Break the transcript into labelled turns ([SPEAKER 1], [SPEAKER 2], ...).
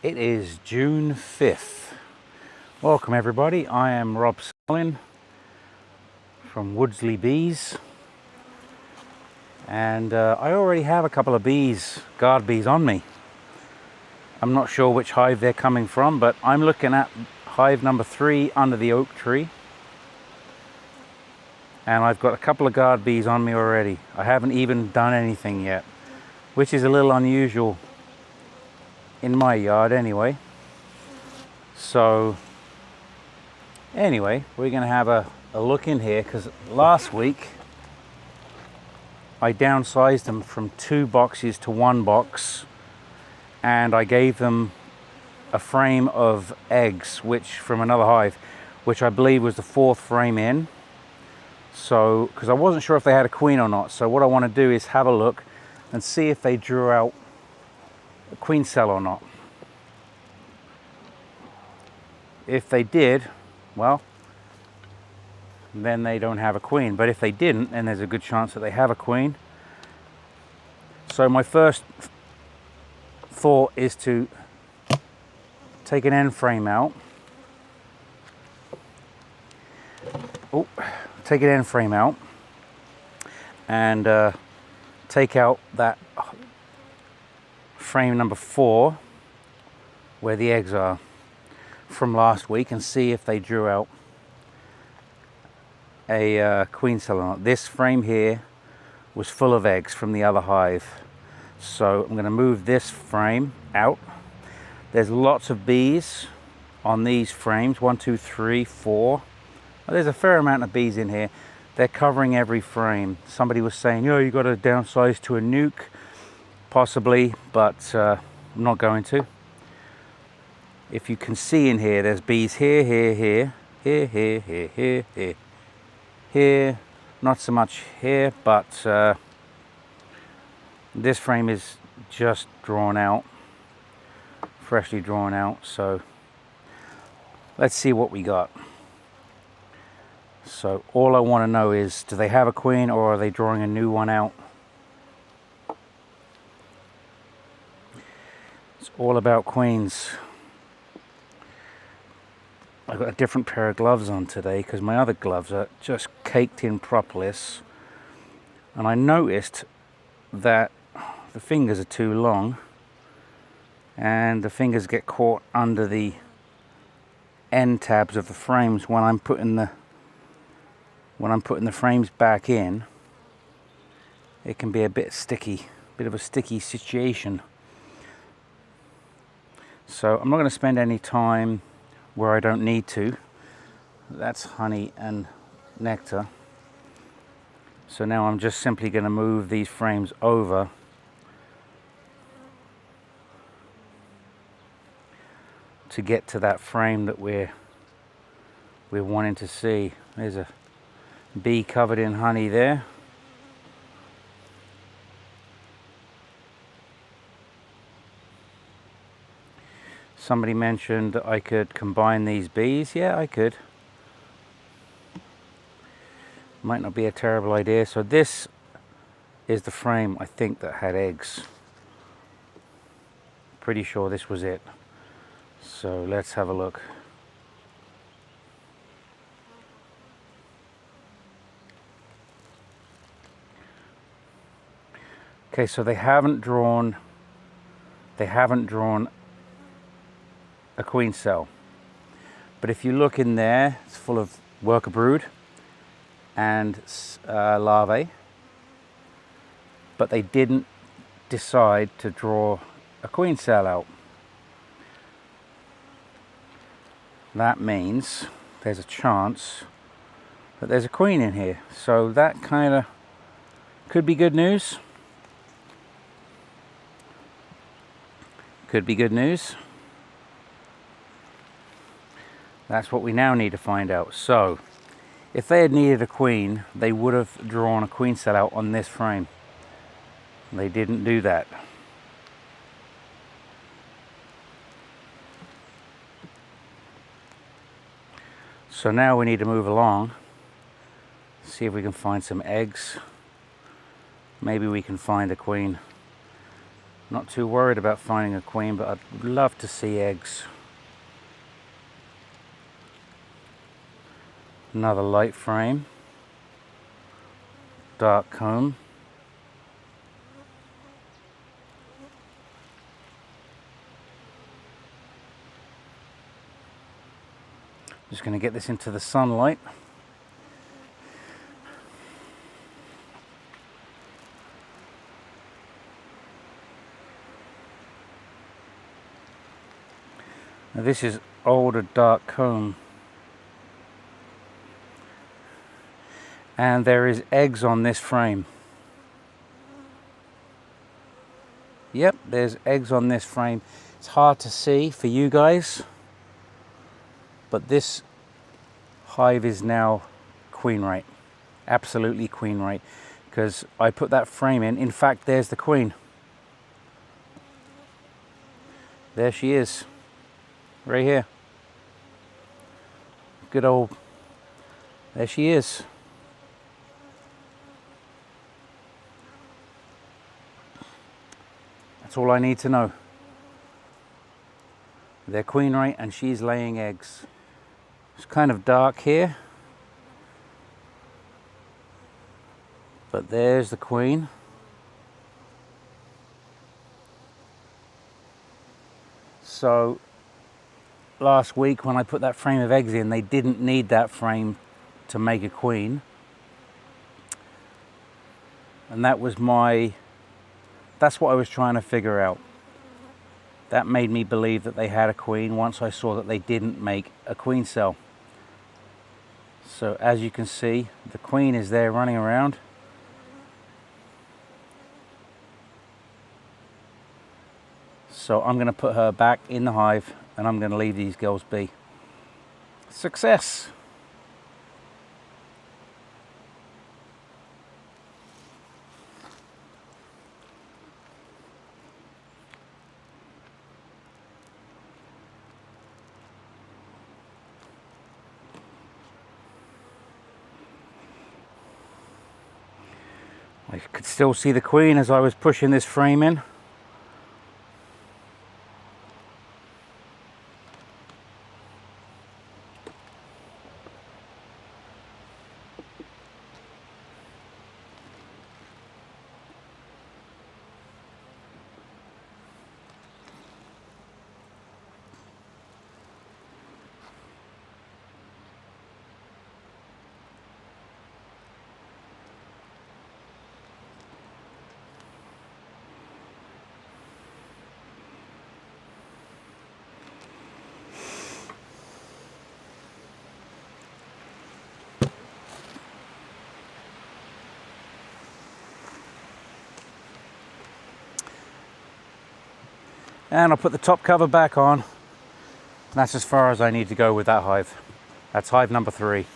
[SPEAKER 1] It is June 5th. Welcome everybody, I am Rob Scullin from Woodsley Bees, and I already have a couple of bees, guard bees on me. I'm not sure which hive they're coming from, but I'm looking at hive number 3 under the oak tree, and I've got a couple of guard bees on me already. I haven't even done anything yet, which is a little unusual in my yard anyway. So anyway, we're going to have a look in here, because last week I downsized them from 2 boxes to 1 box, and I gave them a frame of eggs, which from another hive, which I believe was the 4th frame in. So because I wasn't sure if they had a queen or not, so what I want to do is have a look and see if they drew out a queen cell or not. If they did, well, then they don't have a queen. But if they didn't, then there's a good chance that they have a queen. So my first thought is to take an end frame out. Take an end frame out and take out that frame number 4 where the eggs are from last week, and see if they drew out a queen cell or not. This frame here was full of eggs from the other hive, so I'm going to move this frame out. There's lots of bees on these frames, 1, 2, 3, 4. Well, there's a fair amount of bees in here. They're covering every frame. Somebody was saying, you know, you got to downsize to a nuke, possibly, but I'm not going to. If you can see in here, there's bees here, here, here, here, here, here, here, here, here. Not so much here, but this frame is just drawn out, freshly drawn out. So let's see what we got. So all I want to know is, do they have a queen or are they drawing a new one out? It's all about queens. I've got a different pair of gloves on today because my other gloves are just caked in propolis, and I noticed that the fingers are too long and the fingers get caught under the end tabs of the frames when I'm putting the frames back in. It can be a bit sticky, bit of a sticky situation. So I'm not going to spend any time where I don't need to. That's honey and nectar. So now I'm just simply going to move these frames over to get to that frame that we're wanting to see. There's a bee covered in honey there. Somebody mentioned that I could combine these bees. Yeah, I could. Might not be a terrible idea. So this is the frame, I think, that had eggs. Pretty sure this was it. So let's have a look. Okay, so they haven't drawn a queen cell, but if you look in there, it's full of worker brood and larvae, but they didn't decide to draw a queen cell out. That means there's a chance that there's a queen in here, so that kind of could be good news. Could be good news. That's what we now need to find out. So if they had needed a queen, they would have drawn a queen cell out on this frame. They didn't do that. So now we need to move along, see if we can find some eggs. Maybe we can find a queen. Not too worried about finding a queen, but I'd love to see eggs. Another light frame, dark comb. Just going to get this into the sunlight. Now this is older dark comb. And there is eggs on this frame. Yep, there's eggs on this frame. It's hard to see for you guys, but this hive is now queen rate. Absolutely queen rate, because I put that frame in. In fact, there's the queen. There she is, right here. Good old, there she is. That's all I need to know. They're queen rate and she's laying eggs. It's kind of dark here, but there's the queen. So last week when I put that frame of eggs in, they didn't need that frame to make a queen. And that's what I was trying to figure out. That made me believe that they had a queen once I saw that they didn't make a queen cell. So as you can see, the queen is there running around. So I'm going to put her back in the hive and I'm going to leave these girls be. Success! I could still see the queen as I was pushing this frame in. And I'll put the top cover back on. That's as far as I need to go with that hive. That's hive number 3.